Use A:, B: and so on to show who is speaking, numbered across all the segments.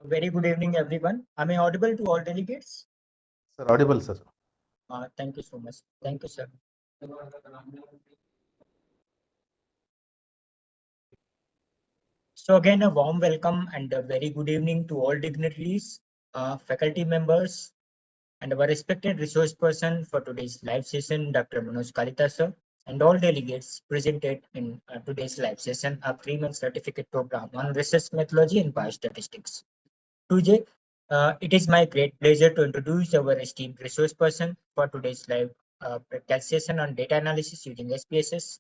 A: Very good evening, everyone. Am I audible to all delegates?
B: Sir, audible, sir.
A: Thank you so much. Thank you, sir. So again, a warm welcome and a very good evening to all dignitaries, faculty members, and our respected resource person for today's live session, Dr. Manoj Kalita, sir, and all delegates presented in today's live session, a 3-month certificate program on research methodology and biostatistics. Today, it is my great pleasure to introduce our esteemed resource person for today's live podcast session on data analysis using SPSS.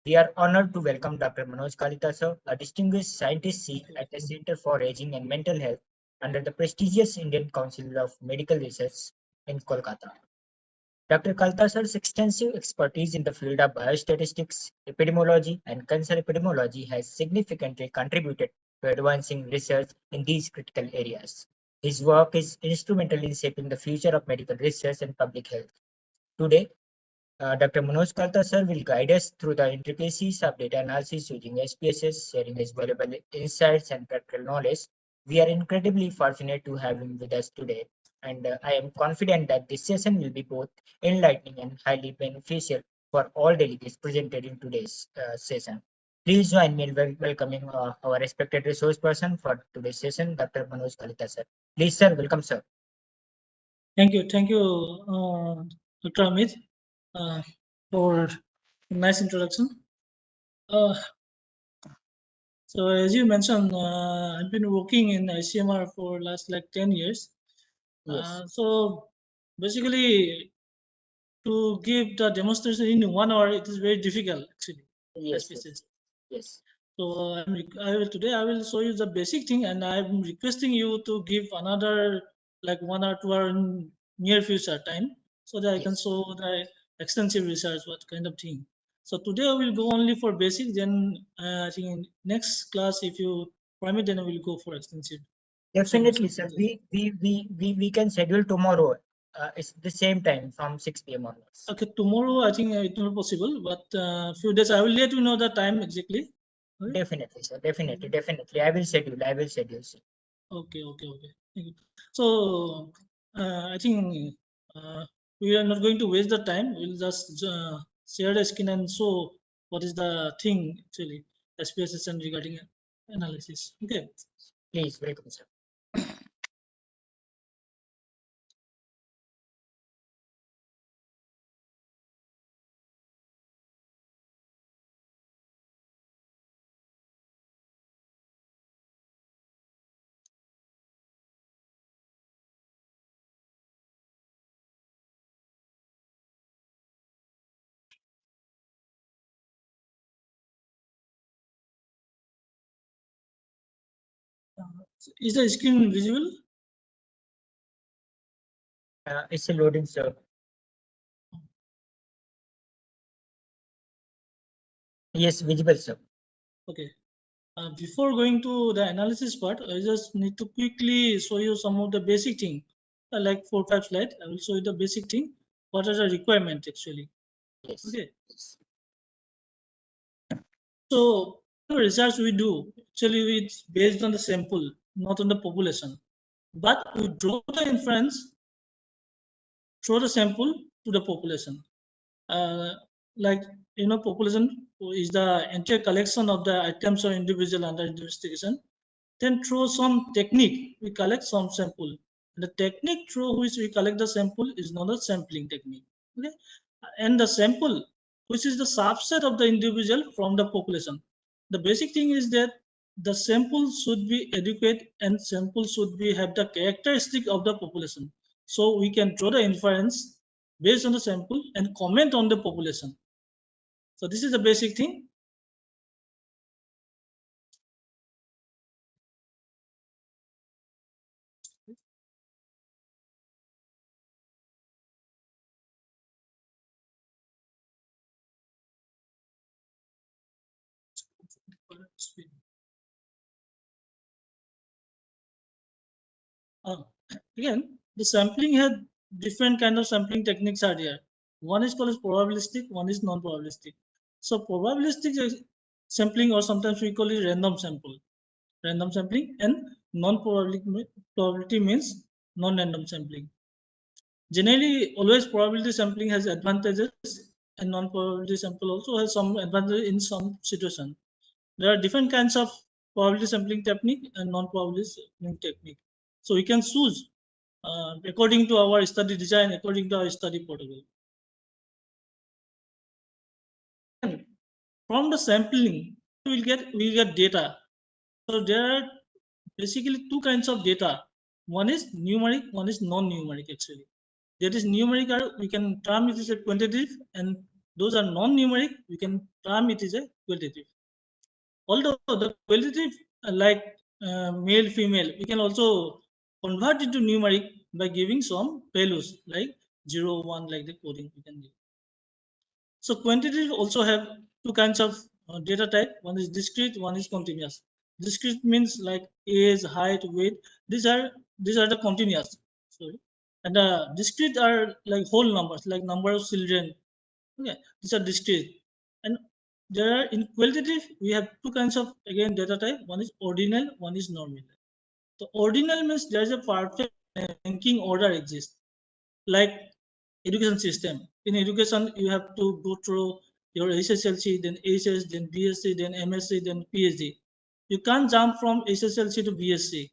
A: We are honored to welcome Dr. Manoj Kalita, sir, a distinguished scientist at the Center for Aging and Mental Health under the prestigious Indian Council of Medical Research in Kolkata. Dr. Kalita sir's extensive expertise in the field of biostatistics, epidemiology, and cancer epidemiology has significantly contributed to advancing research in these critical areas. His work is instrumental in shaping the future of medical research and public health. Today, Dr. Manoj Kalita sir will guide us through the intricacies of data analysis using SPSS, sharing his valuable insights and practical knowledge. We are incredibly fortunate to have him with us today, and I am confident that this session will be both enlightening and highly beneficial for all delegates presented in today's session. Please join me in welcoming our respected resource person for today's session, Dr. Manoj Kalita sir. Please, sir, welcome, sir.
B: Thank you, Dr. Amit, for a nice introduction. So as you mentioned, I've been working in ICMR for last like 10 years.
A: Yes.
B: So basically, to give the demonstration in 1 hour, it is very difficult actually.
A: Yes.
B: SPSS.
A: Yes.
B: So today I will show you the basic thing, and I'm requesting you to give another like 1 or 2 hour in near future time, so that I can
A: Yes.
B: show the extensive research, what kind of thing. So today I will go only for basic. Then I think in next class, if you permit, then I will go for extensive.
A: Definitely, sir. We can schedule tomorrow. It's the same time from 6 p.m. onwards.
B: Okay, tomorrow I think it's not possible, but few days I will let you know the time exactly. Okay?
A: Definitely, sir. Definitely. I will schedule, sir.
B: Okay. Thank you. So I think we are not going to waste the time. We'll just share the screen and show what is the thing actually SPSS and regarding analysis. Okay.
A: Please, welcome, sir.
B: Is the screen visible?
A: It's a loading, sir. Yes, visible, sir.
B: Okay. Before going to the analysis part, I just need to quickly show you some of the basic thing. Like 4-5 slides, I will show you the basic thing. What are the requirements actually?
A: Yes.
B: Okay.
A: Yes.
B: So the research we do actually it's based on the sample, not on the population. But we draw the inference through the sample to the population. Like population is the entire collection of the items or individual under investigation. Then through some technique, we collect some sample. The technique through which we collect the sample is known as sampling technique. Okay, and the sample, which is the subset of the individual from the population. The basic thing is that the sample should be adequate and sample should be have the characteristic of the population. So we can draw the inference based on the sample and comment on the population. So this is the basic thing. Again, the sampling has different kind of sampling techniques are there. One is called as probabilistic, one is non-probabilistic. So probabilistic sampling, or sometimes we call it random sample, random sampling, and non-probability means non-random sampling. Generally, always probability sampling has advantages, and non-probability sample also has some advantage in some situation. There are different kinds of probability sampling technique and non-probability sampling technique. So we can choose according to our study design, according to our study protocol. And from the sampling, we will get data. So there are basically two kinds of data. One is numeric, one is non-numeric actually. That is numeric, we can term it as a quantitative, and those are non-numeric, we can term it as a qualitative. Although the qualitative, like male, female, we can also convert it to numeric by giving some values like 0, 1 like the coding we can give. So quantitative also have two kinds of data type. One is discrete, one is continuous. Discrete means like age, height, weight. These are the continuous. Sorry. And discrete are like whole numbers, like number of children. Okay, these are discrete. And there are in qualitative we have two kinds of again data type. One is ordinal, one is nominal. So ordinal means there is a perfect ranking order exists. Like education system. In education, you have to go through your SSLC, then HS, then BSc, then MSc, then PhD. You can't jump from SSLC to BSc.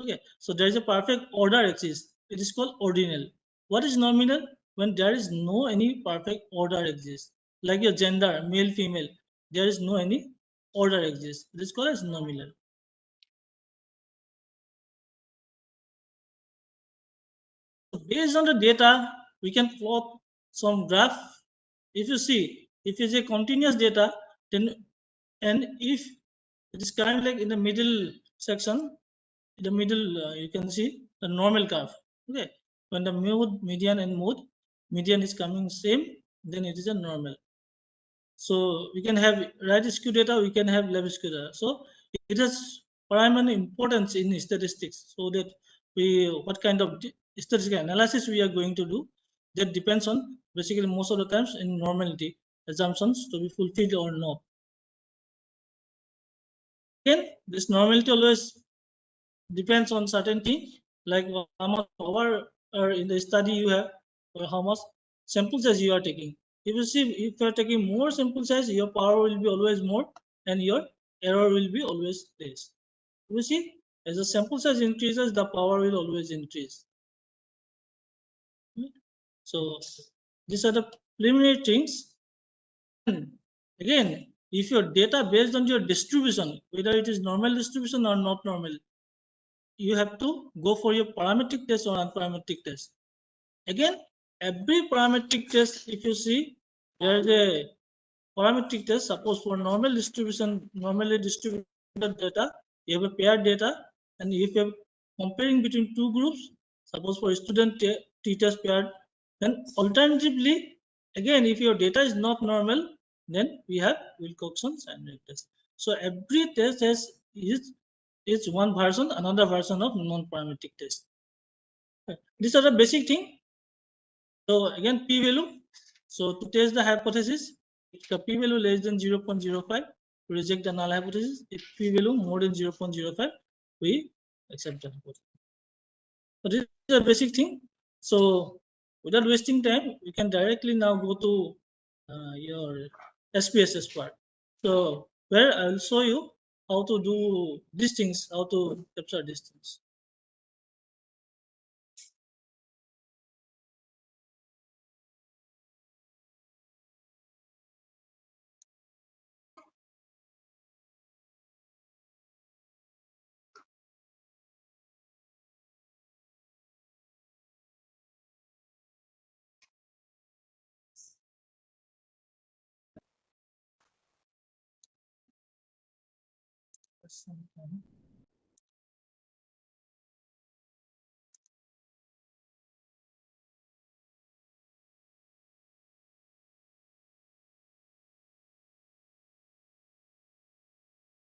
B: Okay, so there is a perfect order exists. It is called ordinal. What is nominal? When there is no any perfect order exists, like your gender, male, female, there is no any order exists. It is called as nominal. Based on the data, we can plot some graph. If you see, if it's a continuous data, then and if it is kind of like in the middle section, in the middle you can see the normal curve. Okay, when the mode, median, and median is coming same, then it is a normal. So we can have right skew data, we can have left skew data. So it has primary importance in statistics. So that we what kind of statistical analysis we are going to do, that depends on basically most of the times in normality assumptions to be fulfilled or not. Again, this normality always depends on certain things like how much power or in the study you have or how much sample size you are taking. If you see, if you are taking more sample size, your power will be always more and your error will be always less. You see, as the sample size increases, the power will always increase. So these are the preliminary things. Again, if your data based on your distribution, whether it is normal distribution or not normal, you have to go for your parametric test or unparametric test. Again, every parametric test, if you see, there is a parametric test. Suppose for normal distribution, normally distributed data, you have a paired data, and if you are comparing between two groups, suppose for student t-test paired, then alternatively, again, if your data is not normal, then we have Wilcoxon's and test. So every test is one version, another version of non-parametric test. These are the basic thing. So again, p-value. So to test the hypothesis, if the p-value less than 0.05, we reject the null hypothesis. If p-value more than 0.05, we accept the hypothesis. So this is the basic thing. So without wasting time, we can directly now go to your SPSS part. So where I'll show you how to do these things, how to capture these things.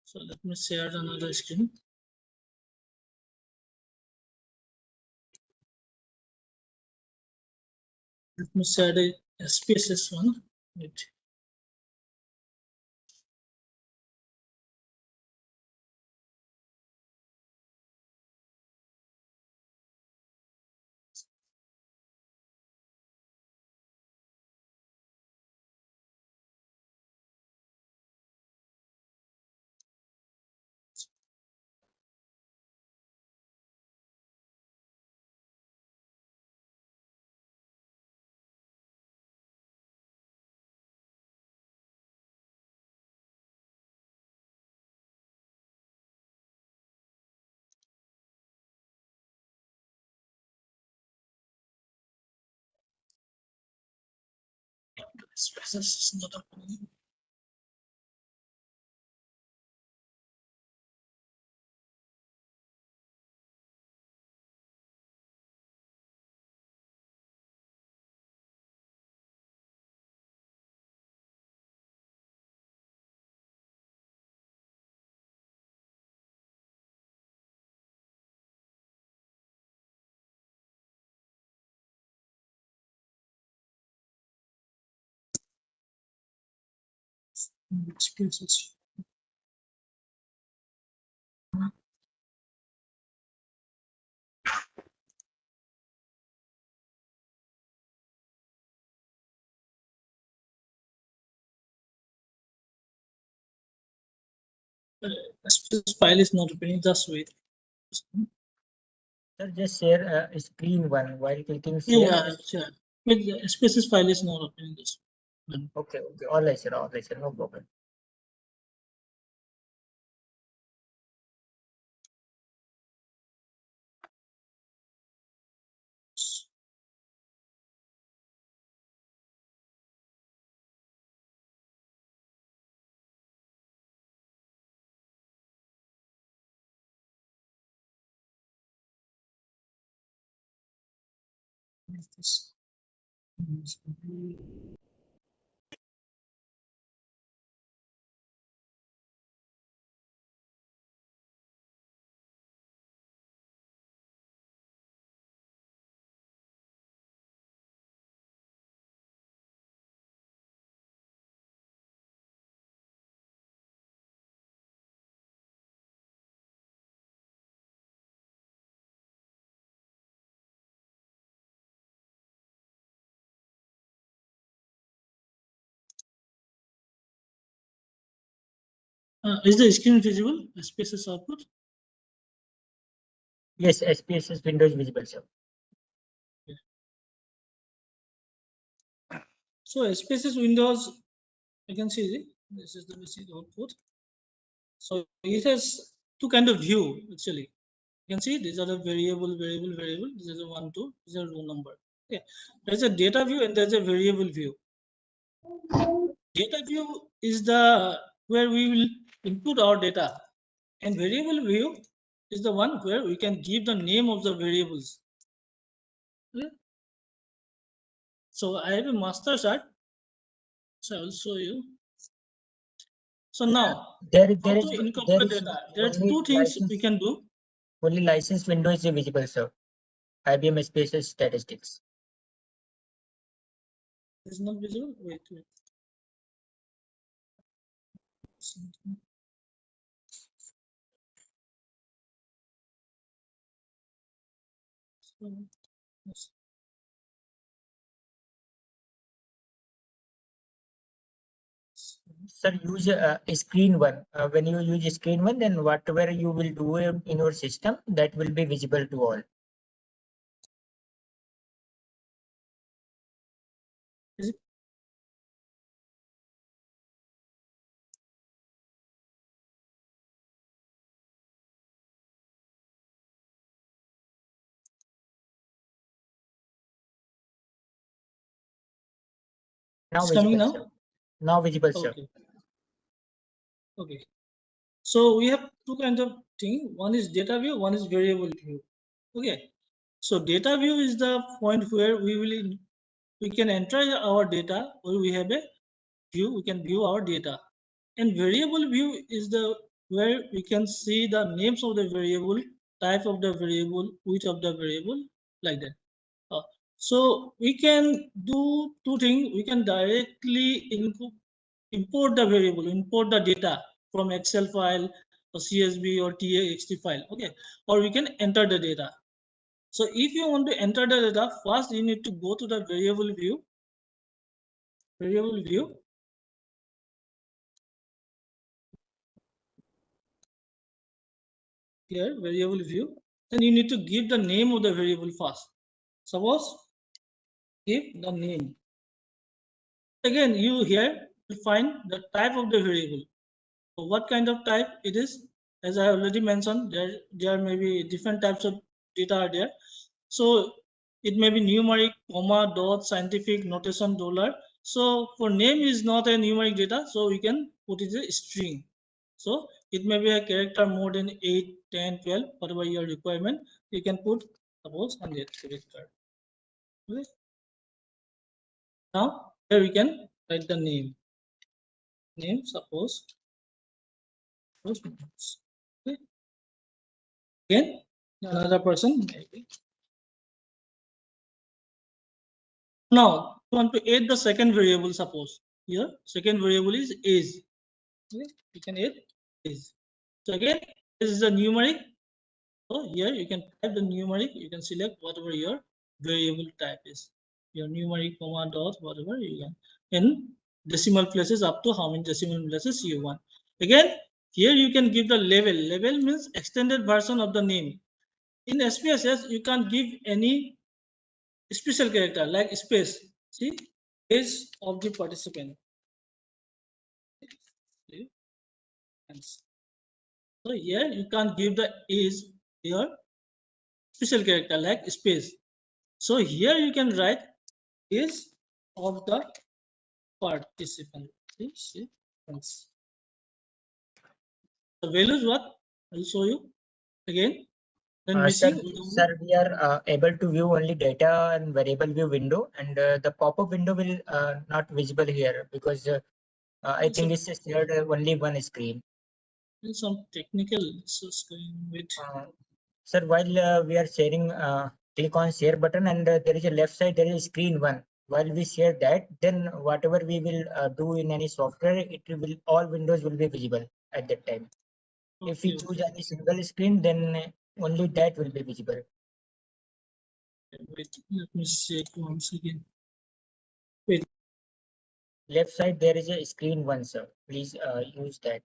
B: So let me share another screen. Let me share the SPSS one. Wait. SPSS is not a problem. Excuses. SPSS file is not opening. Just wait.
A: Sir, just share a screen one while clicking share.
B: Yeah, sure. With the SPSS file is not opening this.
A: Okay, okay. All right, sir. All right, sir. No problem.
B: This. Is the screen visible? SPSS output?
A: Yes, SPSS window is visible, sir.
B: So SPSS windows, you can see this is the basic output. So it has two kind of view actually. You can see these are the variable. This is a 1, 2. These are row number. Okay, there's a data view and there's a variable view. Data view is the where we will input our data, and variable view is the one where we can give the name of the variables. Okay? So I have a master chart. So I will show you. So now,
A: There
B: how to
A: is
B: incorporate data? There are two things we can do.
A: only license window is visible, sir. IBM SPSS statistics.
B: It's not visible. Wait. Yes.
A: Sir, use screen one. When you use screen one, then whatever you will do in your system, that will be visible to all.
B: Is it?
A: Now
B: It's coming
A: visible,
B: now.
A: sir. Now visible, sir.
B: Okay. Okay. So we have two kinds of thing. One is data view, one is variable view. Okay. So data view is the point where we can enter our data, or we have a view. We can view our data. And variable view is the where we can see the names of the variable, type of the variable, width of the variable, like that. So we can do two things. We can directly import the variable, import the data from Excel file or CSV or TXT file. Okay, or we can enter the data. So if you want to enter the data, first you need to go to the variable view. Variable view. Here, variable view. Then you need to give the name of the variable first. Suppose give the name. Again, you here will find the type of the variable. So what kind of type it is? As I already mentioned, there may be different types of data are there. So it may be numeric, comma, dot, scientific, notation, dollar. So for name is not a numeric data, so we can put it a string. So it may be a character more than 8, 10, 12, whatever your requirement. You can put suppose 100 character. Okay. Now here we can write the name. Name suppose. Okay. Again, another person maybe. Now, you want to add the second variable, suppose. Here, second variable is age. Okay? You can add is. So again, this is a numeric. So here you can type the numeric. You can select whatever your variable type is. Your numeric comma dot whatever you can in decimal places up to how many decimal places you want. Again, here you can give the label. Label means extended version of the name. In SPSS, you can't give any special character like space. See, age of the participant. See? So here you can't give the age your special character like space. So here you can write age of the participant. See? The values what? I'll show you again. Then
A: Sir,
B: missing.
A: we are able to view only data and variable view window, and the pop-up window will not visible here because I think it's shared only one screen.
B: Some technical issues going with.
A: Sir, while we are sharing, click on share button, and there is a left side, there is screen one. While we share that, then whatever we will do in any software, it will all windows will be visible at that time.
B: Okay,
A: if we choose any single screen, then only that will be visible.
B: Wait, let me check once again. Wait.
A: Left side, there is a screen one, sir. Please use that.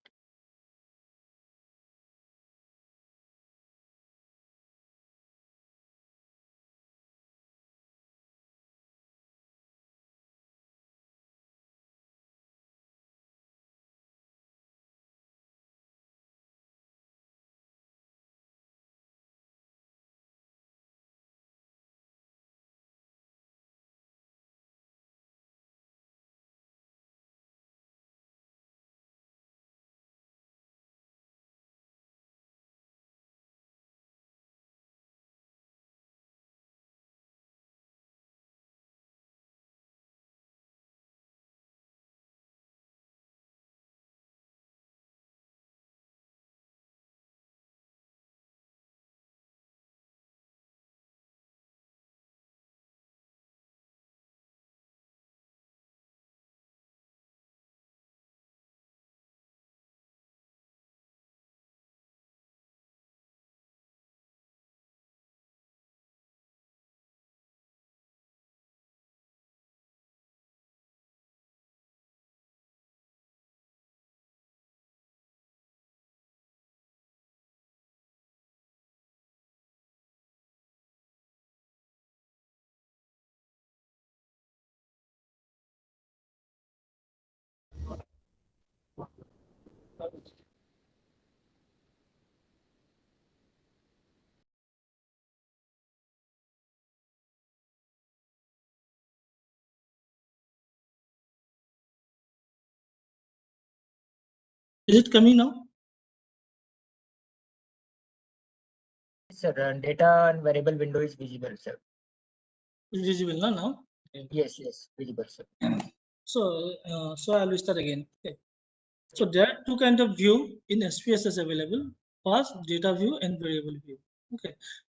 B: Is it coming now?
A: Sir, data and variable window is visible, sir.
B: It's visible now? Okay.
A: Yes, visible, sir.
B: So I will start again. Okay. So there are two kinds of view in SPSS available. First, data view and variable view. Okay.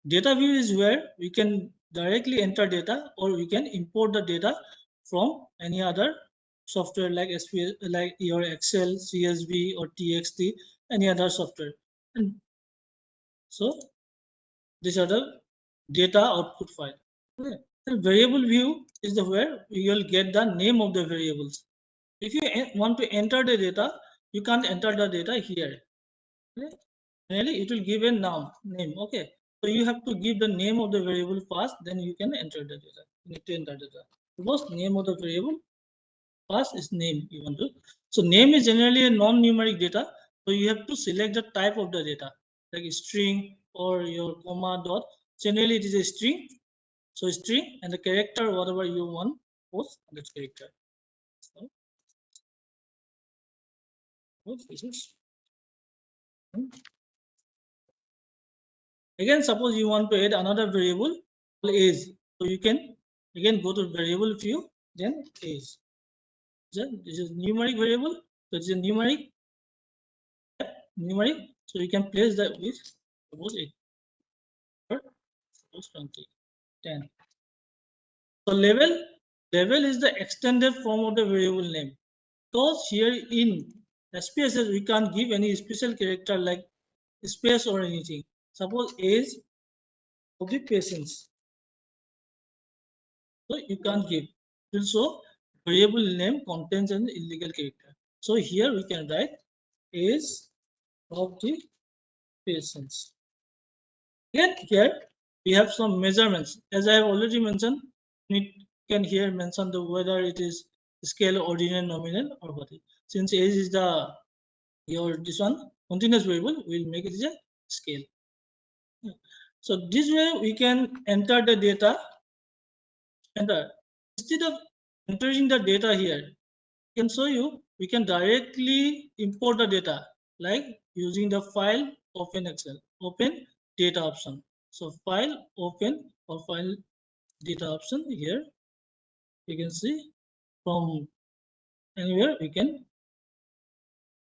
B: Data view is where we can directly enter data or we can import the data from any other software like SPS, like your Excel, CSV or TXT, any other software. And so these are the data output file. Okay. The variable view is the where you will get the name of the variables. If you want to enter the data, you can't enter the data here. Okay? Really, it will give a name. Okay. So you have to give the name of the variable first, then you can enter the data. You need to enter the data. Suppose name of the variable first is name you want to. So name is generally a non-numeric data. So you have to select the type of the data, like a string or your comma dot. Generally, it is a string. So string and the character, whatever you want, post that character. So, this is. Again, suppose you want to add another variable age. So you can again go to variable view, then age. This is numeric variable. So it's a numeric. So you can place the with suppose 8 or suppose 20, 10. So level is the extended form of the variable name. Because here in SPSS, we can't give any special character like space or anything. Suppose age of the patients. So you can't give. Also, variable name contains an illegal character. So here we can write age of the patients. Again, here we have some measurements. As I have already mentioned, you can here mention the whether it is scale, ordinal, nominal, or what. Since age is the this one continuous variable, we'll make it as a scale. So this way we can enter the data. Enter. Instead of entering the data here, I can show you we can directly import the data like using the file open Excel, open data option. So file open or file data option here. You can see from anywhere we can.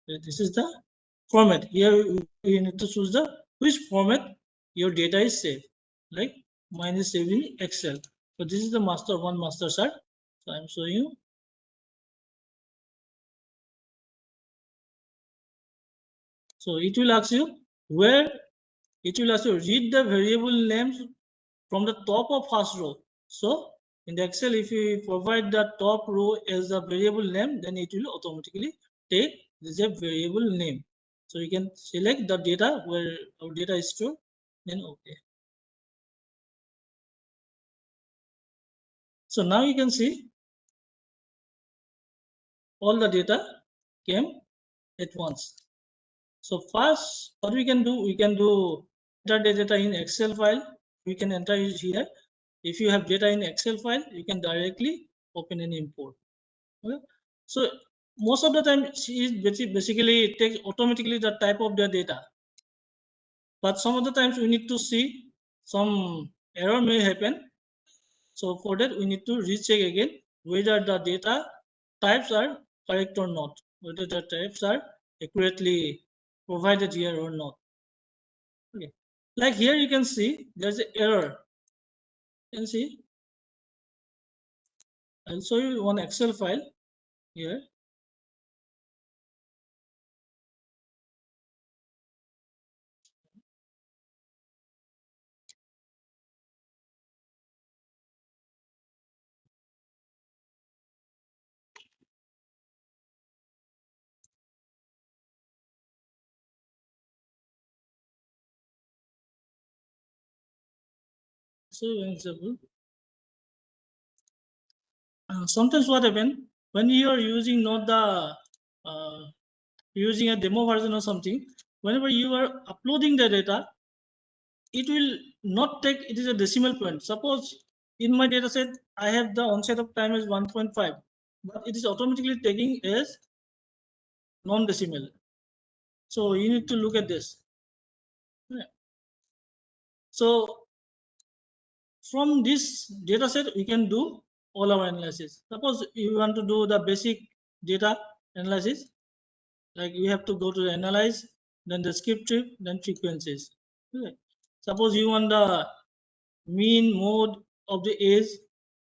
B: This is the format. Here you need to choose the which format your data is saved. Like mine is saved in Excel. So this is the master chart. So I'm showing you. So it will ask you where it will ask you read the variable names from the top of first row. So in the Excel, if you provide the top row as a variable name, then it will automatically take this a variable name. So you can select the data where our data is stored, then okay. So now you can see all the data came at once. So first, what we can do enter the data in Excel file. We can enter it here. If you have data in Excel file, you can directly open and import. Okay? So most of the time, basically it takes automatically the type of the data. But some of the times we need to see some error may happen. So for that, we need to recheck again whether the data types are correct or not, whether the types are accurately provided here or not. Okay. Like here you can see there's an error. You can see. I'll show you one Excel file here. So example. Sometimes what happens when you are using not the using a demo version or something, whenever you are uploading the data, it will not take it is a decimal point. Suppose in my data set I have the onset of time as 1.5, but it is automatically taking as non-decimal. So you need to look at this. So from this data set we can do all our analysis. Suppose you want to do the basic data analysis, like we have to go to the analyze, then descriptive, then frequencies. Okay. Suppose you want the mean mode of the age.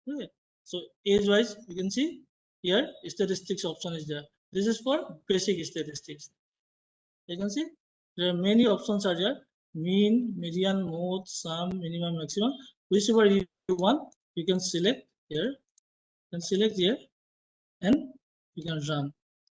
B: Okay. So age wise, you can see here statistics option is there. This is for basic statistics. You can see there are many options are there: mean, median, mode, sum, minimum, maximum. Whichever you want, you can select here. You can select here, and you can run.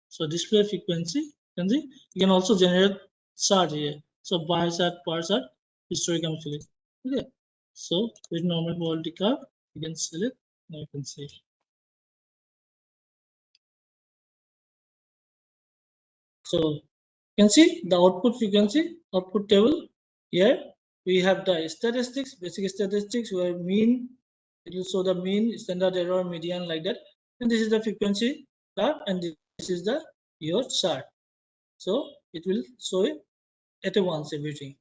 B: So display frequency. You can see you can also generate chart here. So bar chart, bar chart, histogram select. Okay. So with normal probability curve, you can select. Now you can see. So you can see the output frequency, output table. Here we have the statistics, basic statistics where mean, it will show the mean, standard error, median like that. And this is the frequency curve, and this is the your chart. So it will show it at once everything.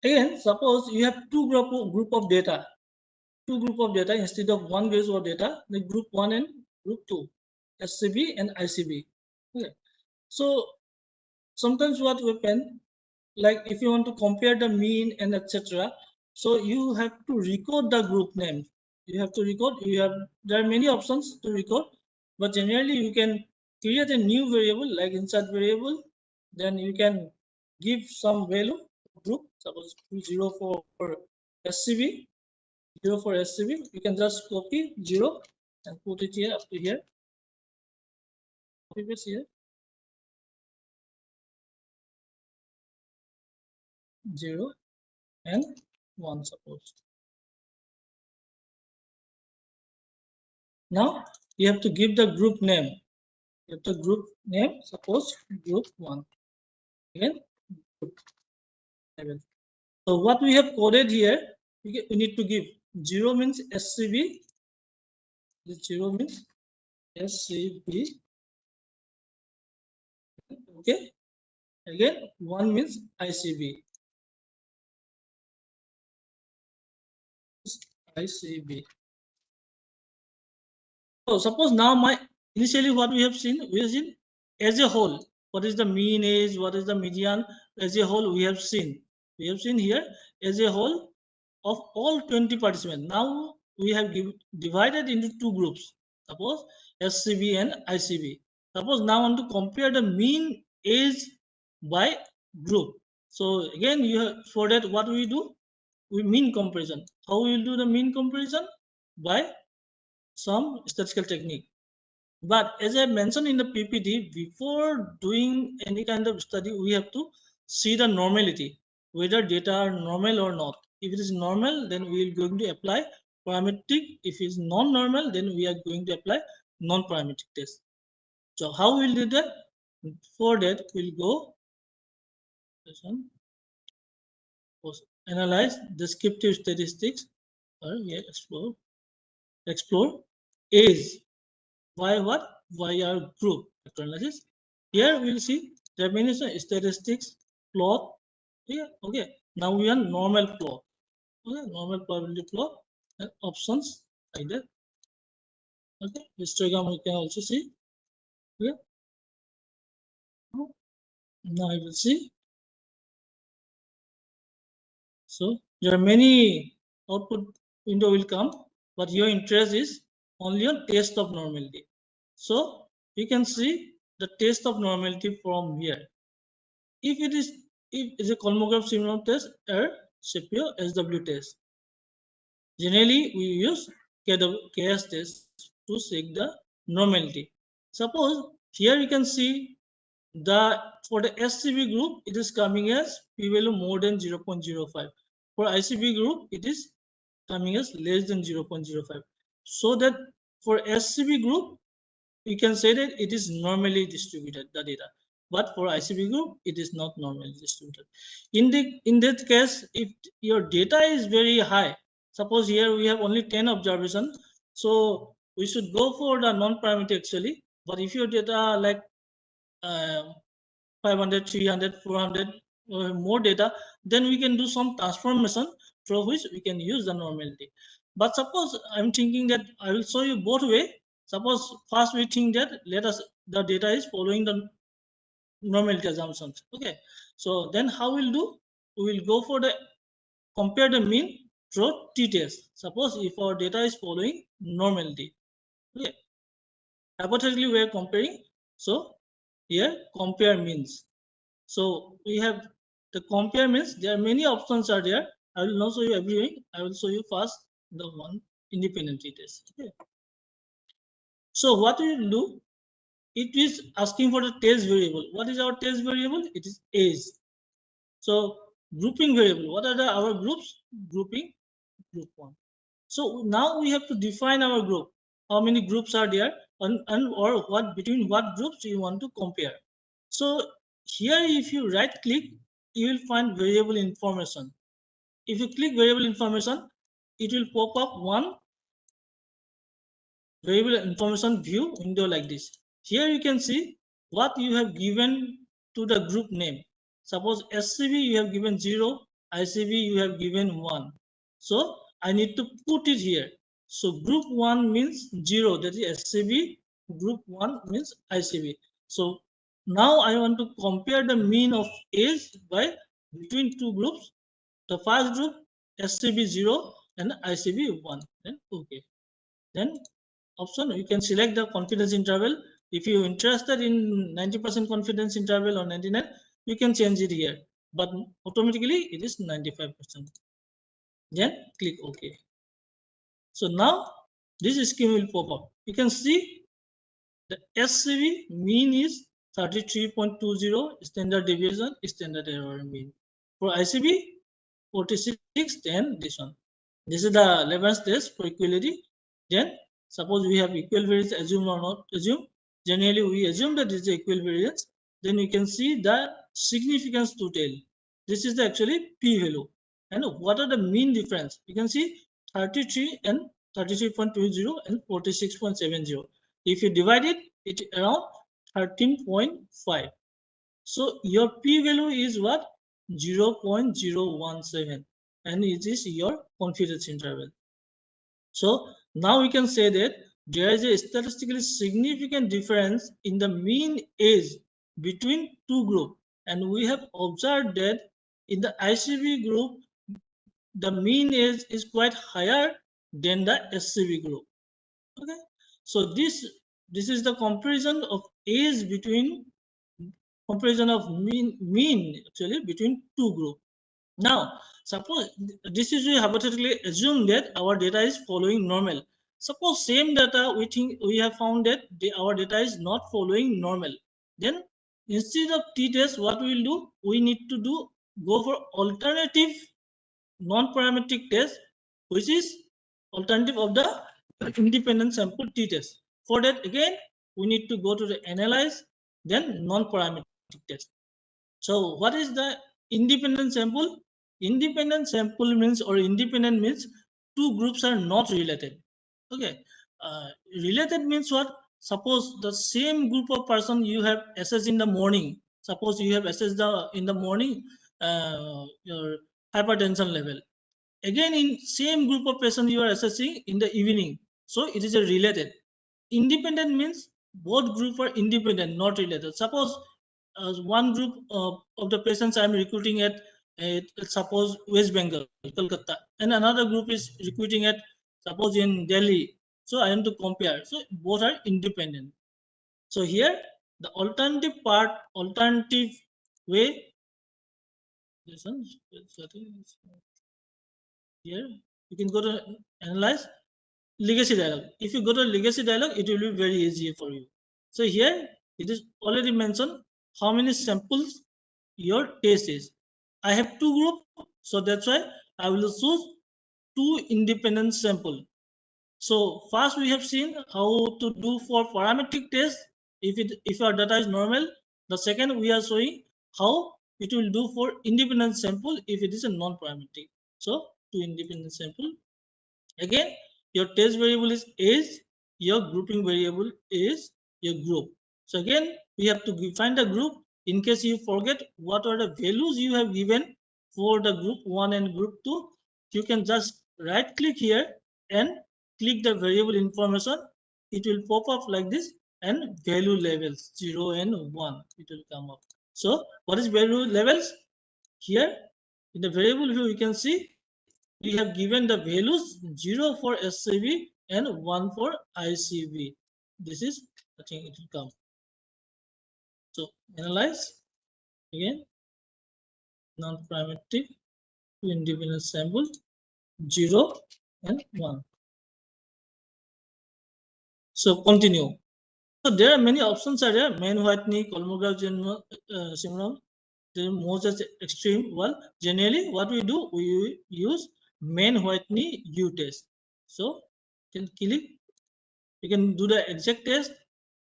B: Again, suppose you have two group of data, instead of one base of data, the group 1 and group 2, SCB and ICB. Okay. So sometimes what happen, like if you want to compare the mean and etc., so you have to record the group name. You have to record. There are many options to record, But generally, you can create a new variable like insert variable. Then you can give some value group, suppose 0 for SCB, 0 for SCB. You can just copy 0 and put it here up to here. Copy paste here. 0 and 1, suppose. Now you have to give the group name. You have the group name, suppose group 1. Again, group level. So what we have coded here, we need to give 0 means SCB. This 0 means SCB. Okay. Again, 1 means ICB. ICB. So suppose now initially what we have seen as a whole. What is the mean age? What is the median? As a whole, we have seen. We have seen here as a whole of all 20 participants. Now we have divided into two groups. Suppose SCB and ICB. Suppose now I want to compare the mean age by group. So again, for that what we do? We mean comparison. How we will do the mean comparison? By some statistical technique. But as I mentioned in the PPT, before doing any kind of study, we have to see the normality, whether data are normal or not. If it is normal, then we are going to apply parametric. If it is non-normal, then we are going to apply non-parametric test. So how we'll do that? For that, we'll go this one. Analyze descriptive statistics, or explore age. Why what? Why our group analysis? Here we will see definition, statistics, plot. Yeah, okay. Now we are normal plot. Okay, normal probability plot and options like that. Okay, histogram we can also see. Okay. Now I will see. So there are many output window will come, but your interest is only on test of normality. So you can see the test of normality from here. If it is a Kolmogorov syndrome test or Shapiro SW test. Generally, we use KS test to check the normality. Suppose here you can see for the SCB group, it is coming as p-value more than 0.05. For ICB group, it is coming as less than 0.05. So that for SCB group, we can say that it is normally distributed, the data. But for ICB group, it is not normally distributed. In that case, if your data is very high, suppose here we have only 10 observations, so we should go for the non-parameter actually. But if your data like 500, 300, 400 or more data, then we can do some transformation through which we can use the normality. But suppose I'm thinking that I will show you both way. Suppose first we think that the data is following the normality assumptions. Okay, so then how we'll do? We will go for the compare the mean through t-test. Suppose if our data is following normality. Okay, hypothetically we are comparing. So here compare means. So we have the compare means there are many options are there. I will not show you everything. I will show you first the one independent test. Okay. So what we will do? It is asking for the test variable. What is our test variable? It is age. So grouping variable. What are our groups? Grouping group 1. So now we have to define our group. How many groups are there, and or what between what groups you want to compare. So here, if you right click, you will find variable information. If you click variable information, it will pop up one variable information view window like this. Here you can see what you have given to the group name. Suppose SCB you have given 0, ICB you have given 1. So I need to put it here. So group 1 means 0, that is SCB. Group 1 means ICB. So now I want to compare the mean of age by between two groups. The first group SCB 0 and ICB 1. Then okay. Then option, you can select the confidence interval. If you're interested in 90% confidence interval or 99, you can change it here. But automatically it is 95%. Then click OK. So now this scheme will pop up. You can see the SCV mean is 33.20, standard deviation, standard error mean. For ICB, 46, then this one. This is the Leban's test for equality. Then suppose we have equal variance, assume or not assume. Generally, we assume that this is equal variance. Then you can see the significance to tell. This is the actually p-value. And what are the mean difference? You can see 33 and 33.20 and 46.70. If you divide it, it's around 13.5. So your p-value is what? 0.017, and it is your confidence interval. So now we can say that there is a statistically significant difference in the mean age between two groups, and we have observed that in the ICB group, the mean age is quite higher than the SCB group. Okay, so this is the comparison of age between mean actually between two groups. Now, suppose this is we hypothetically assume that our data is following normal. Suppose same data we think we have found that our data is not following normal. Then instead of t-test, what we will do? We need to go for alternative non-parametric test, which is alternative of the independent sample t-test. For that, again, we need to go to the analyze, then non-parametric test. So what is the independent sample? Independent sample means, or independent means, two groups are not related. Okay, related means what? Suppose the same group of person you have assessed in the morning. Suppose you have assessed in the morning your hypertension level. Again, in same group of patient you are assessing in the evening. So it is a related. Independent means both group are independent, not related. Suppose one group of the patients I am recruiting at suppose West Bengal, Kolkata, and another group is recruiting at suppose in Delhi. So I am to compare. So both are independent. So here the alternative way. This one, here you can go to analyze legacy dialog. If you go to legacy dialog, it will be very easy for you. So here it is already mentioned how many samples your test is. I have two groups, so that's why I will choose two independent sample. So first we have seen how to do for parametric test if our data is normal. The second we are showing how it will do for independent sample if it is a non-parametric. So two independent sample. Again, your test variable is age, your grouping variable is your group. So again, we have to find the group. In case you forget what are the values you have given for the group 1 and group 2, you can just right click here and click the variable information. It will pop up like this, and value levels 0 and 1 it will come up. So what is value levels? Here in the variable view you can see we have given the values 0 for SCB and 1 for ICB. This is, I think it will come. So analyze again, non-parametric, two independent samples, 0 and 1. So continue. So there are many options are there. Main Whitney, Kolmogorov syndrome. The most extreme. Well, generally what we do, we use Main Whitney U test. So you can click. We can do the exact test,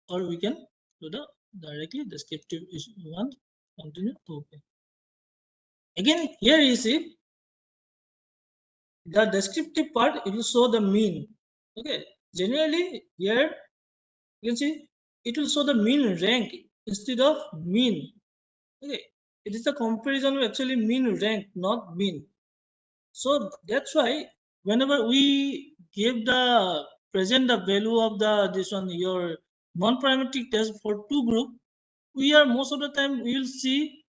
B: or we can do the directly descriptive one. Continue. Okay. Again, here you see the descriptive part. It will show the mean. Okay. Generally, here you can see it will show the mean rank instead of mean. Okay. It is a comparison of actually mean rank, not mean. So that's why whenever we give the present the value of this one your non-parametric test for two group, we are most of the time we will see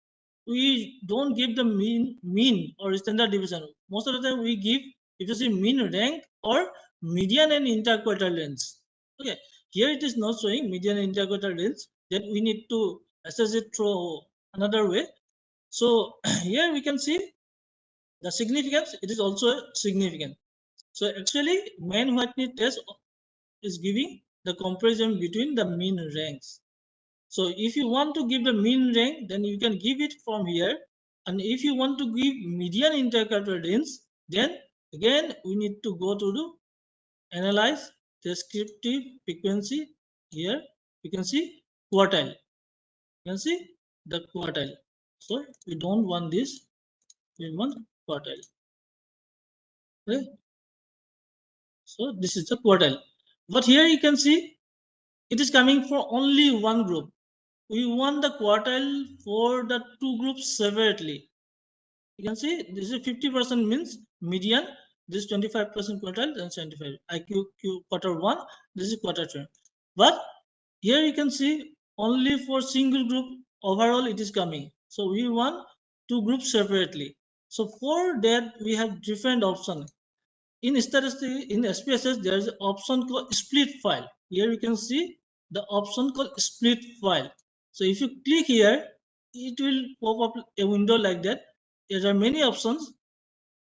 B: we don't give the mean or standard deviation. Most of the time we give, if you see, mean rank or median and interquartile length. Okay, here it is not showing median interquartile range, that we need to assess it through another way. So here we can see the significance, it is also significant. So actually Mann Whitney test is giving the comparison between the mean ranks. So if you want to give the mean rank, then you can give it from here. And if you want to give median interquartile range, then again we need to go to the analyze descriptive frequency. Here you can see quartile. You can see the quartile. So we don't want this, we want quartile. Okay. So this is the quartile. But here you can see it is coming for only one group. We want the quartile for the two groups separately. You can see this is 50% means median, this is 25% quartile and 75. IQ quarter 1, this is quarter 2. But here you can see only for single group overall it is coming. So we want two groups separately. So for that we have different options. In statistics, in SPSS, there is an option called split file. Here you can see the option called split file. So if you click here, it will pop up a window like that. There are many options.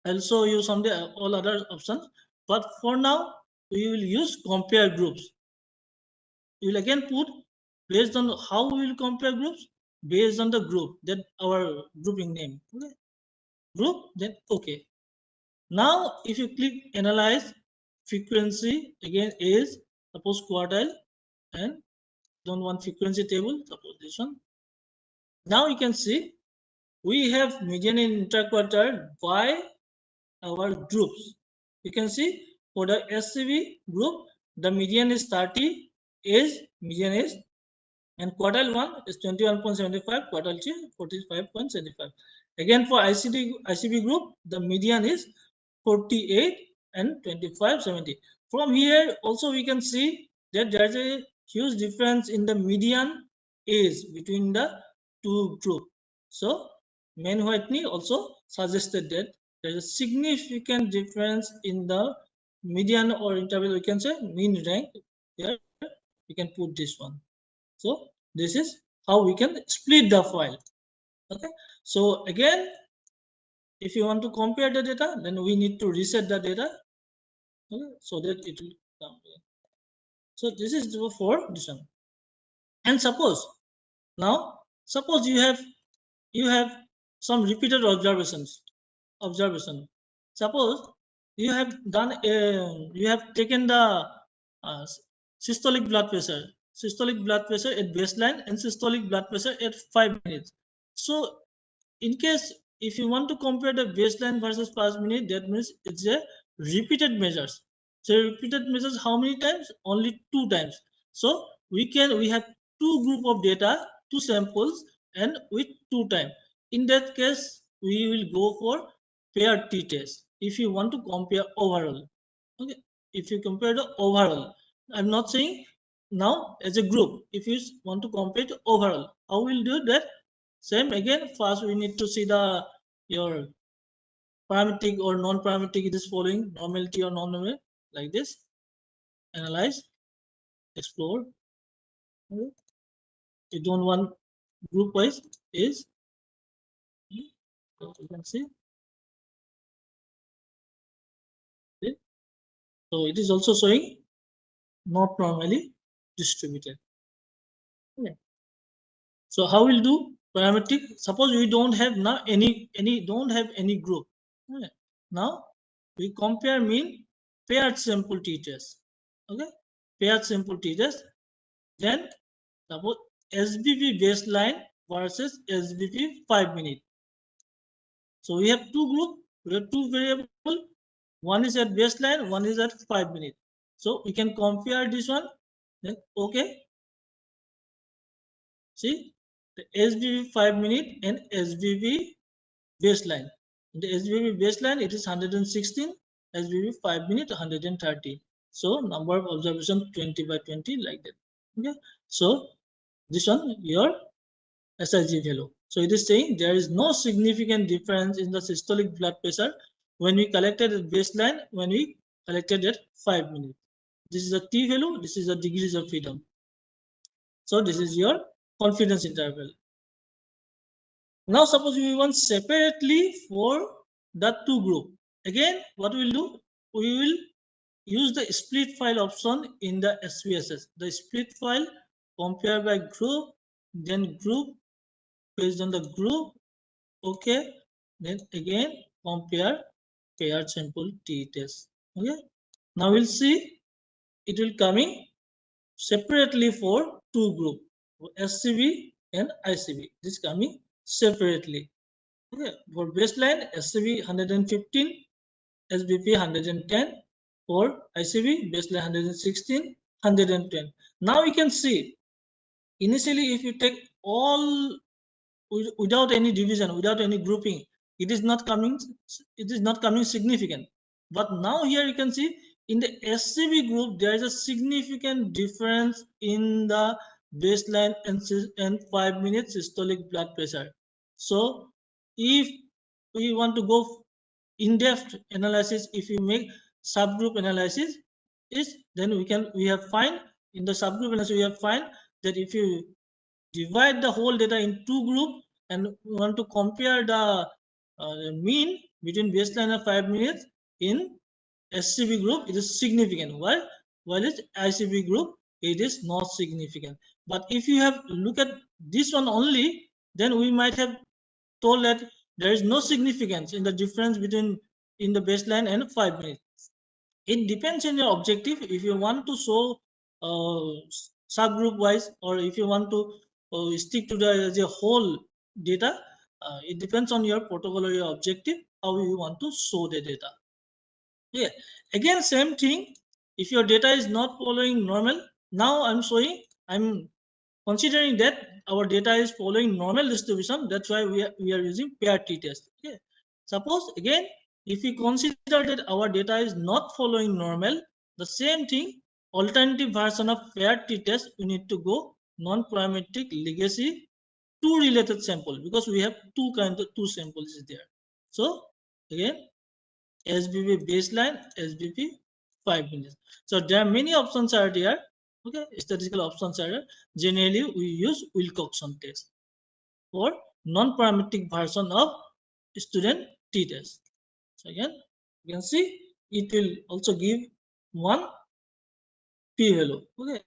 B: I'll show you someday all other options. But for now, we will use compare groups. We will again put based on how we will compare groups, based on the group, that our grouping name. Okay. Group, then okay. Now, if you click analyze frequency, again is suppose quartile, and don't want frequency table, suppose this one. Now you can see we have median and interquartile by our groups. You can see for the SCV group, the median is 30, median is, and quartile 1 is 21.75, quartile 2 45.75. Again for ICB group, the median is 48 and 25.70. From here also we can see that there is a huge difference in the median age between the two groups. So Mann Whitney also suggested that there is a significant difference in the median or interval, we can say mean rank. Here we can put this one. So this is how we can split the file. Okay. So again, if you want to compare the data, then we need to reset the data, okay, so that it will come. So this is for this one. And suppose now, suppose you have some repeated observation. Suppose you have done you have taken the systolic blood pressure at baseline and systolic blood pressure at 5 minutes. So in case if you want to compare the baseline versus 5 minutes, that means it's a repeated measures. So repeated measures how many times? Only 2 times. So we have two group of data, two samples, and with 2 times. In that case, we will go for paired t-test if you want to compare overall. Okay, if you compare the overall, I'm not saying now as a group. If you want to compare the overall, how we'll do that? Same again. First, we need to see the your parametric or non-parametric. It is following normality or non-normal like this. Analyze, explore. Okay. You don't want group wise is. So you can see. Okay. So it is also showing not normally distributed. Okay. So how we'll do parametric? Suppose we don't have now any group. Okay. Now we compare mean paired sample t-test. Okay, paired sample t-test. Then suppose SBP baseline versus SBP 5 minute. So we have two group, we have two variable. One is at baseline, one is at 5 minutes. So we can compare this one. Then okay. See the SBP 5 minute and SBP baseline. In the SBP baseline, it is 116. SBP 5 minute 130. So number of observation 20 by 20 like that. Okay. So this one your SIG value. So it is saying there is no significant difference in the systolic blood pressure when we collected at baseline, when we collected at 5 minutes. This is a t value. This is a degrees of freedom. So this is your confidence interval. Now suppose we want separately for the two group. Again, what we will do? We will use the split file option in the SPSS. The split file compare by group, then group based on the group. Okay, then again compare paired sample t test. Okay, now we'll see it will coming separately for two group, SCB and ICB. This coming separately. Okay, for baseline SCB 115, SBP 110, for ICB baseline 116, 110. Now we can see initially if you take all without any division, without any grouping, it is not coming significant. But now here you can see in the SCB group there is a significant difference in the baseline and 5 minute systolic blood pressure. So if we want to go in-depth analysis, if you make subgroup analysis, then we have find in the subgroup analysis we have find that if you divide the whole data in two groups and we want to compare the mean between baseline and 5 minutes in SCB group, it is significant. While it's ICB group, it is not significant. But if you have look at this one only, then we might have told that there is no significance in the difference between in the baseline and 5 minutes. It depends on your objective. If you want to show subgroup wise, or if you want to stick to the whole data, it depends on your protocol or your objective, how you want to show the data. Yeah, again same thing. If your data is not following normal, now I'm considering that our data is following normal distribution. That's why we are using pair t-test. Okay, suppose again if we consider that our data is not following normal, the same thing, alternative version of pair t-test, we need to go non-parametric legacy two related sample, because we have two samples is there. So again SBP baseline, SBP 5 minutes. So there are many options are there. Okay, statistical options are there. Generally, we use Wilcoxon test for non-parametric version of student t-test. So again, you can see it will also give one p-value. Okay.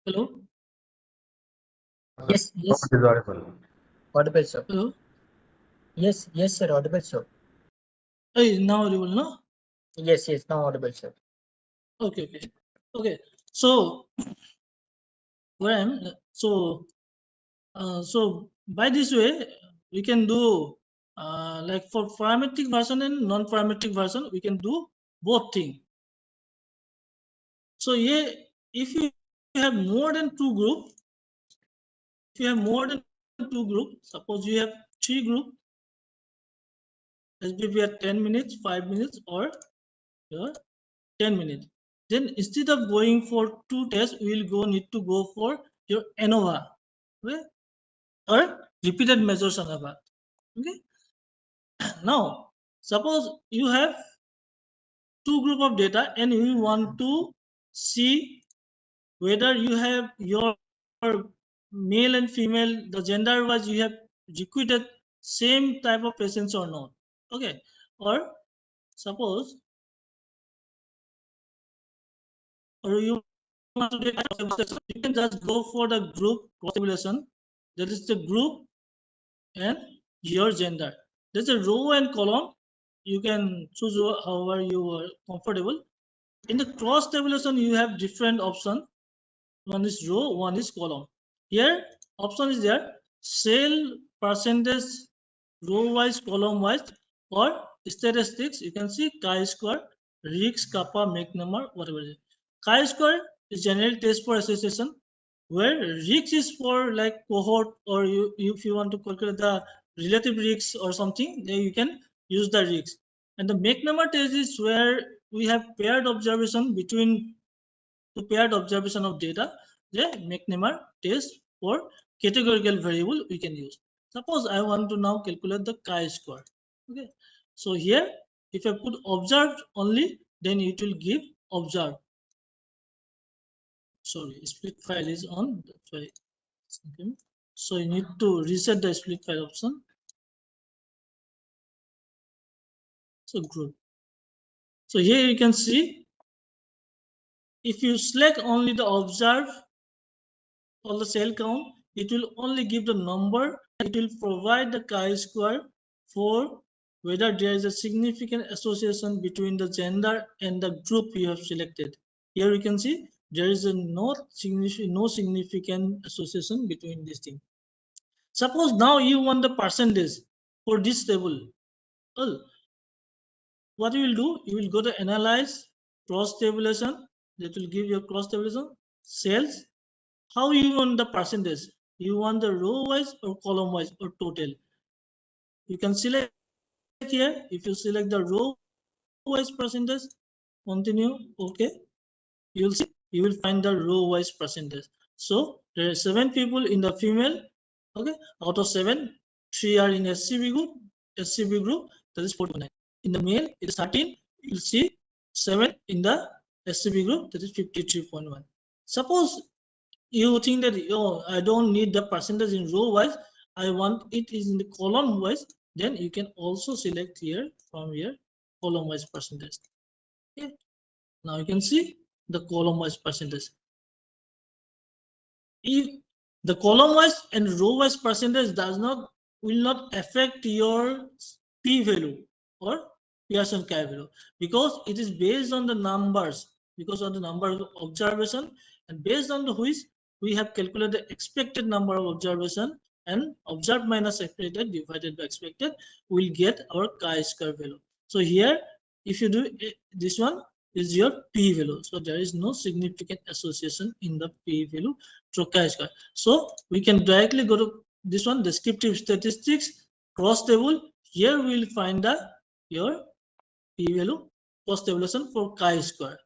B: Hello?
A: Yes, yes,
C: Is audible.
A: audible, sir.
B: Hello?
A: Yes, yes, sir, audible, sir.
B: Hey, now audible, no?
A: Yes, yes, now audible, sir.
B: Okay, okay. Okay. So where I'm so by this way we can do like for parametric version and non-parametric version we can do both thing. So yeah, if you have more than two group, if you have more than two group, suppose you have three group, SBP at 10 minutes, 5 minutes, or 10 minutes. Then instead of going for two tests, we will need to go for your ANOVA, okay? Or repeated measures ANOVA. Okay. Now, suppose you have two group of data and you want to see whether you have your male and female, the gender wise you have recruited same type of patients or not. Okay. Or suppose, or you want to do you can just go for the group cross tabulation. That is the group and your gender. There's a row and column. You can choose however you are comfortable. In the cross tabulation, you have different options. One is row, one is column. Here, option is there: cell percentage, row wise, column wise, or statistics. You can see chi-square, Rix, kappa, make number, whatever it is. Chi-square is general test for association, where Rix is for like cohort, or if you want to calculate the relative Rix or something, then you can use the Rix. And the make number test is where we have paired observation between to paired observation of data. The make number test for categorical variable we can use. Suppose I want to now calculate the chi-square. Okay, so here if I put observed only, then it will give observed. Sorry, split file is on. That's why. Okay. So you need to reset the split file option. So group. So here you can see if you select only the observed for the cell count, it will only give the number. It will provide the chi-square for whether there is a significant association between the gender and the group you have selected. Here you can see there is no significant association between these things. Suppose now you want the percentage for this table. Well, what you will do, you will go to analyze cross tabulation. That will give you cross tabulation cells. How you want the percentage? You want the row wise or column wise or total? You can select here. If you select the row wise percentage, continue. Okay, you will see you will find the row wise percentage. So there are 7 people in the female. Okay, out of 7, 3 are in SCB group. SCB group, that is 49. In the male, it is 13. You'll see 7 in the SCB group, that is 53.1. Suppose you think that, oh, I don't need the percentage in row wise, I want it is in the column wise, then you can also select here from here column wise percentage. Okay. Now you can see the column wise percentage. If the column wise and row wise percentage will not affect your p-value or Pearson value, because it is based on the numbers, because of the number of observation, and based on the which we have calculated the expected number of observation, and observed minus expected divided by expected will get our chi-square value. So here if you do this one is your p-value, so there is no significant association in the p-value through chi-square. So we can directly go to this one, descriptive statistics, cross table. Here we will find your p-value cross tabulation for chi-square.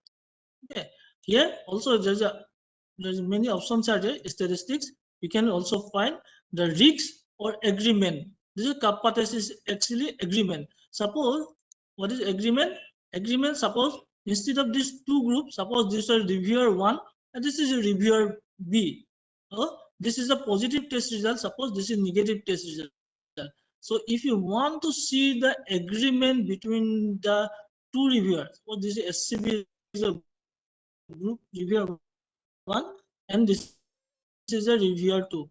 B: Okay. Here also there's many options are there. Statistics. You can also find the risks or agreement. This is kappa test is actually agreement. Suppose what is agreement? Agreement. Suppose instead of these two groups, suppose this is reviewer 1 and this is a reviewer B. This is a positive test result. Suppose this is negative test result. So if you want to see the agreement between the two reviewers, this is SCB is a group reviewer 1 and this is a reviewer 2.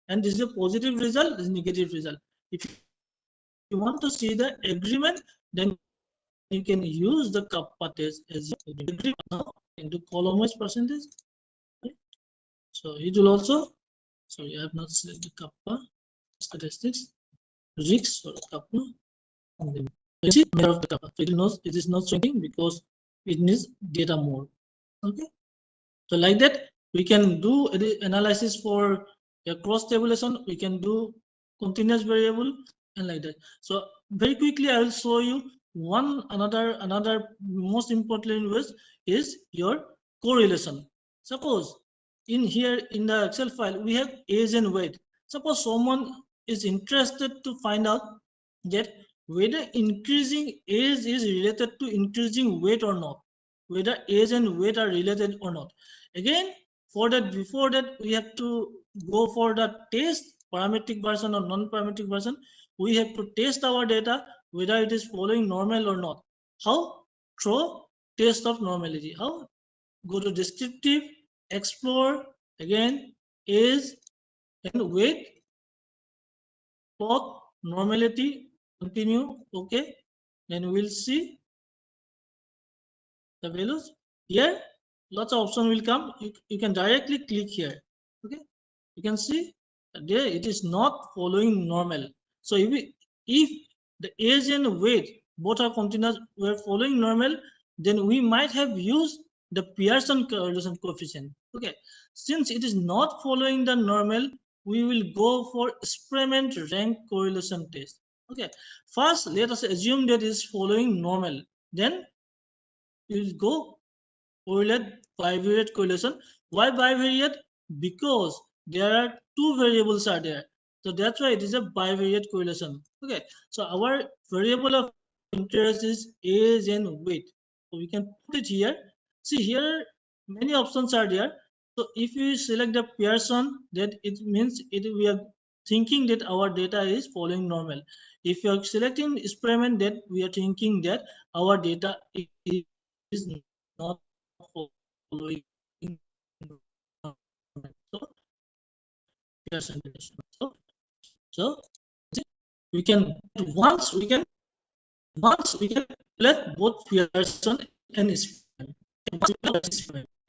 B: And this is a positive result, this is negative result. If you want to see the agreement, then you can use the kappa test as your agreement now into column-wise percentage. Okay. So it will also, sorry, I have not selected kappa statistics, risk or kappa, and then you see number of the kappa. So it is not shrinking because it needs data more. Okay. So like that, we can do analysis for a cross tabulation. We can do continuous variable and like that. So very quickly, I will show you another most important is your correlation. Suppose in here in the Excel file we have age and weight. Suppose someone is interested to find out that whether increasing age is related to increasing weight or not, whether age and weight are related or not. Again, for that, before that, we have to go for the test, parametric version or non-parametric version. We have to test our data whether it is following normal or not. How? Through test of normality. How? Go to descriptive, explore, again, age and weight, plot, normality, continue, okay. Then we'll see the values. Here, lots of options will come. You can directly click here. Okay, you can see there it is not following normal. So if the age and weight both are continuous were following normal, then we might have used the Pearson correlation coefficient. Okay, since it is not following the normal, we will go for experiment rank correlation test. Okay, first let us assume that it is following normal. Then you will go correlate bivariate correlation. Why bivariate? Because there are two variables are there. So that's why it is a bivariate correlation. Okay. So our variable of interest is age and weight. So we can put it here. See here, many options are there. So if you select the Pearson, that it means we are thinking that our data is following normal. If you are selecting experiment, that we are thinking that our data is not following normal. So Pearson relation. So we can once we can let both Pearson and experiment. If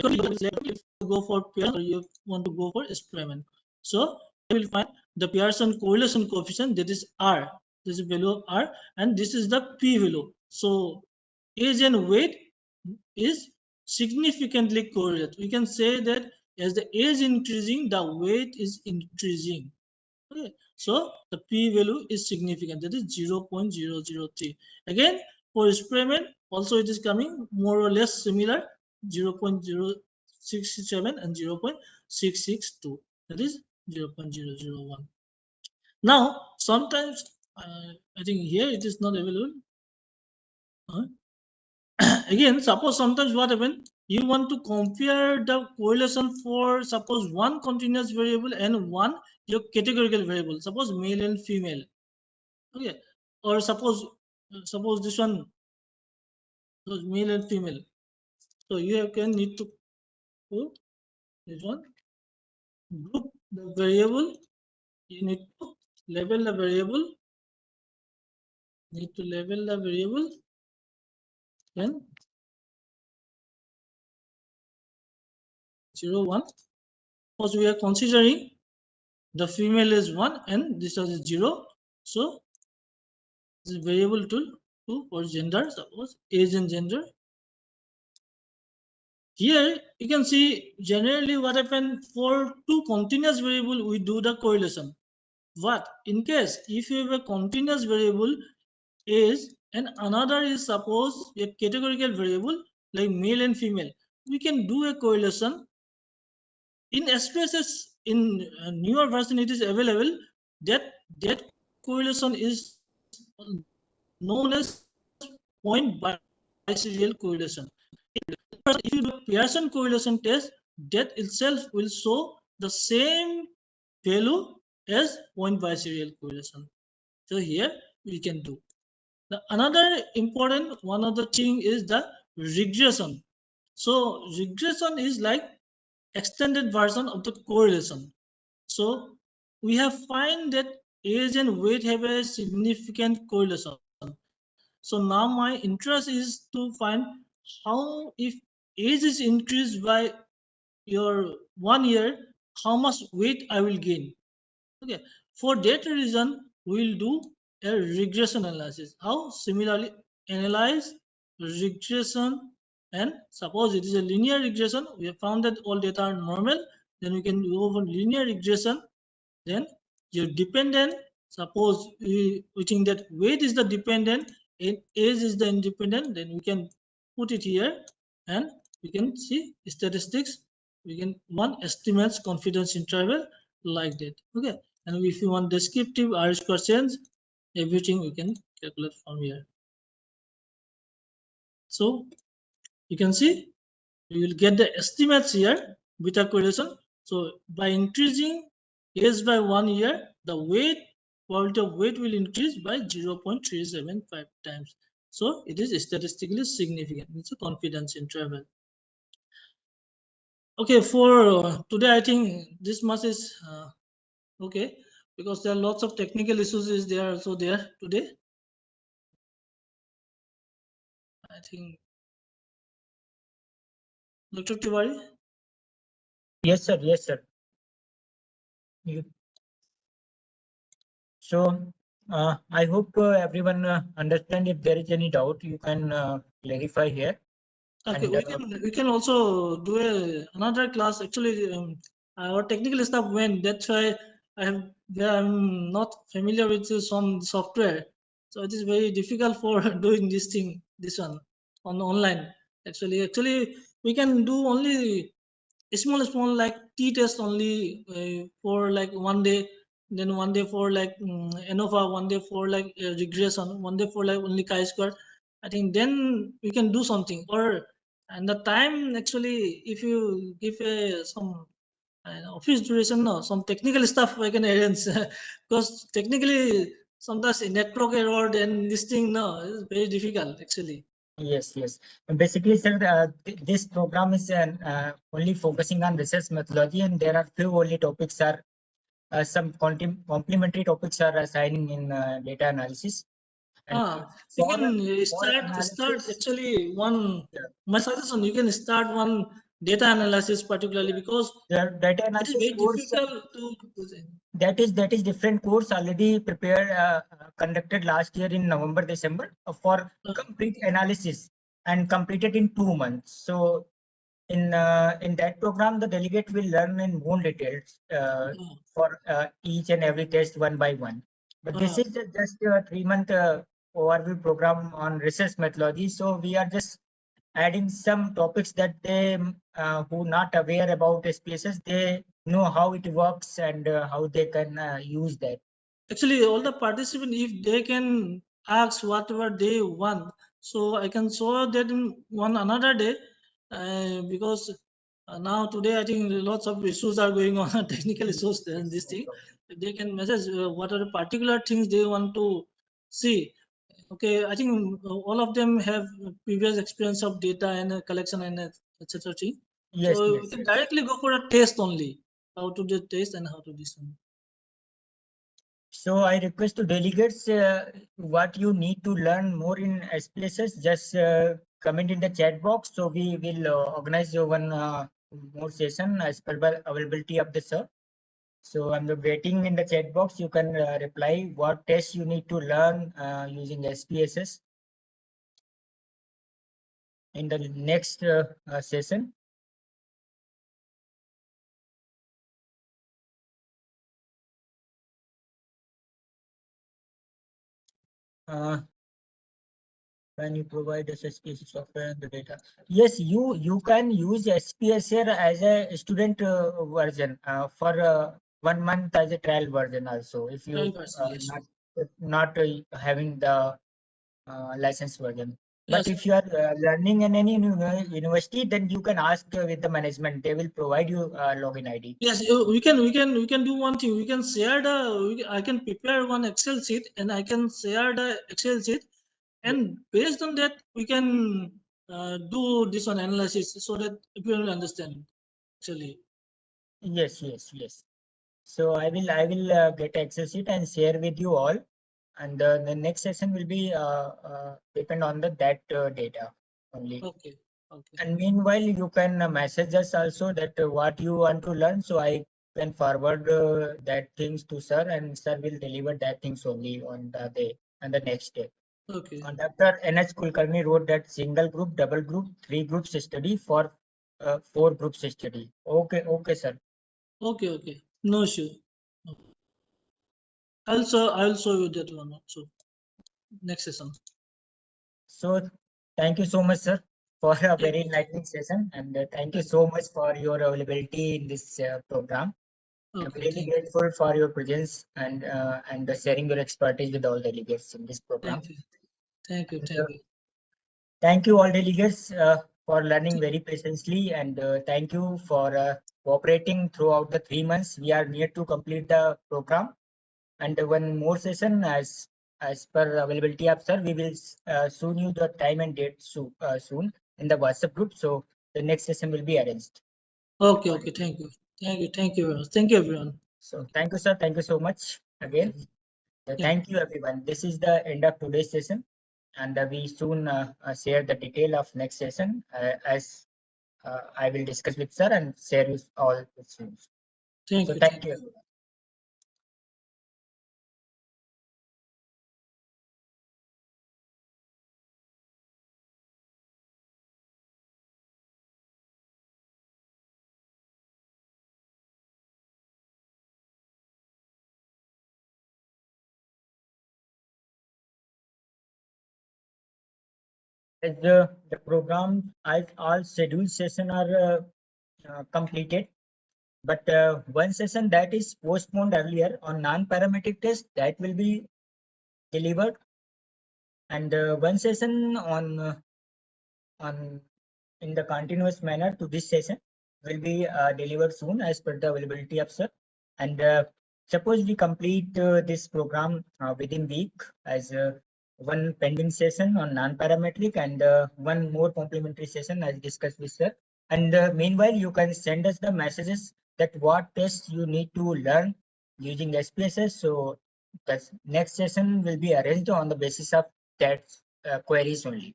B: you go for Pearson or you want to go for experiment, so you will find the Pearson correlation coefficient, that is R. This is value of R, and this is the P value. So age and weight is significantly correlated. We can say that as the age increasing, the weight is increasing. Okay, so the p value is significant, that is 0.003. Again, for experiment also it is coming more or less similar, 0.067 and 0.662, that is 0.001. Now sometimes I think here it is not available. Again, suppose sometimes what happens, you want to compare the correlation for suppose one continuous variable and one your categorical variable, suppose male and female. Okay, or suppose this one, male and female. So you can need to put this one, group the variable, you need to label the variable, then 0 1. Suppose we are considering the female is 1 and this is 0, so this is variable to for gender, suppose age and gender. Here you can see generally what happens for two continuous variable, we do the correlation. But in case if you have a continuous variable age and another is suppose a categorical variable like male and female, we can do a correlation. In SPSS, in newer version it is available, that correlation is known as point biserial correlation. If you do a Pearson correlation test, that itself will show the same value as point biserial correlation. So here we can do. The another important one of the thing is the regression. So regression is like extended version of the correlation. So we have find that age and weight have a significant correlation. So now my interest is to find how, if age is increased by your 1 year, how much weight I will gain. Okay, for that reason, we will do a regression analysis. How? Similarly, analyze regression, and suppose it is a linear regression, we have found that all data are normal, then we can go for linear regression. Then your dependent, suppose we think that weight is the dependent and age is the independent, then we can put it here and we can see statistics. We can one estimates confidence interval like that. Okay, and if you want descriptive R-square change, everything we can calculate from here. So you can see we will get the estimates here with a correlation. So by increasing age by 1 year, the weight, probability of weight will increase by 0.375 times. So it is statistically significant. It's a confidence interval. Okay, for today, I think this much is okay, because there are lots of technical issues is there also there today. I think Dr. Tiwari.
A: Yes, sir. Yes, sir. You, so I hope everyone understand. If there is any doubt, you can clarify here.
B: Okay,
A: And
B: we can also do another class. Actually, our technical staff went. That's why I'm not familiar with some software, so it is very difficult for doing this one on online. Actually, we can do only small like t-test only for like 1 day, then 1 day for like ANOVA, 1 day for like regression, 1 day for like only chi-square. I think then we can do something. Or and the time, actually, if you give some office duration, no, some technical stuff I can arrange because technically sometimes a network error, then this thing, no, it's very difficult actually.
A: yes, yes. Basically, sir, this program is only focusing on research methodology, and there are few only topics are some complementary topics are assigning in data analysis. And
B: You
A: for
B: can start
A: analysis,
B: actually one.
A: yeah,
B: My suggestion, you can start one data analysis particularly, because
A: the data
B: it is
A: analysis
B: very
A: course
B: difficult to.
A: that is different course already prepared conducted last year in November December for complete analysis and completed in 2 months. So in that program, the delegate will learn in more details for each and every test one by one. But this is just a 3 month overview program on research methodology. So we are just adding some topics that they who not aware about SPSS, they know how it works and how they can use that.
B: Actually, all the participants, if they can ask whatever they want, so I can show that in one another day, because now today I think lots of issues are going on, technical issues and this thing. If they can message what are the particular things they want to see. Okay, I think all of them have previous experience of data and collection and etc. thing.
A: Yes,
B: So we
A: yes,
B: can
A: yes.
B: directly go for a test only, how to do test and how to do this one.
A: So I request to delegates what you need to learn more in SPSS, just comment in the chat box. So we will organize one more session as per availability of the sir. So I'm waiting in the chat box. You can reply what tests you need to learn using SPSS in the next session. When you provide us SPSS software and the data. Yes, you can use SPSS as a student version for 1 month as a trial version also. If you
B: 12%, yes.
A: not having the license version. But
B: Yes,
A: if you are learning in any university, then you can ask with the management. They will provide you login ID.
B: yes. We can do one thing. We can share the. I can prepare one Excel sheet and I can share the Excel sheet, and based on that we can do this one analysis so that people will understand. actually.
A: Yes. So I will get access it and share with you all, and the next session will be depend on that data only.
B: Okay. Okay.
A: And meanwhile, you can message us also that what you want to learn, so I can forward that things to sir, and sir will deliver that things only on the day and the next day.
B: Okay.
A: Dr. N.H. Kulkarni wrote that single group, double group, three groups study for four groups study. Okay, sir.
B: Okay. Okay. No issue. I'll show you that one also. Next session.
A: So thank you so much, sir, for a
B: Thank
A: very
B: you. Thank you.
A: enlightening session, and thank you
B: Thank
A: so
B: you.
A: much for your availability in this program. I'm
B: Okay.
A: really
B: Thank you.
A: grateful for your presence and sharing your expertise with all delegates in this program.
B: Thank you. Thank you.
A: And,
B: Thank you.
A: thank you all delegates for learning very patiently, and thank you for cooperating throughout the 3 months. We are near to complete the program, and one more session as per availability of sir. We will soon you the time and date soon in the WhatsApp group. So the next session will be arranged.
B: Okay. Okay. Thank you. Thank you. Thank you very much. Thank you, everyone.
A: So thank you, sir. Thank you so much
B: Okay.
A: again.
B: Yeah.
A: Thank you, everyone. This is the end of today's session, and we soon share the detail of next session as I will discuss with sir and share with all the students.
B: Thank
A: So
B: you.
A: thank
B: Thank you.
A: you. As the program, all scheduled sessions are completed, but one session that is postponed earlier on non-parametric test that will be delivered, and one session on in the continuous manner to this session will be delivered soon as per the availability of sir. And suppose we complete this program within week as one pending session on non-parametric and one more complementary session as discussed with sir. And meanwhile, you can send us the messages that what tests you need to learn using SPSS. So the next session will be arranged on the basis of that queries only.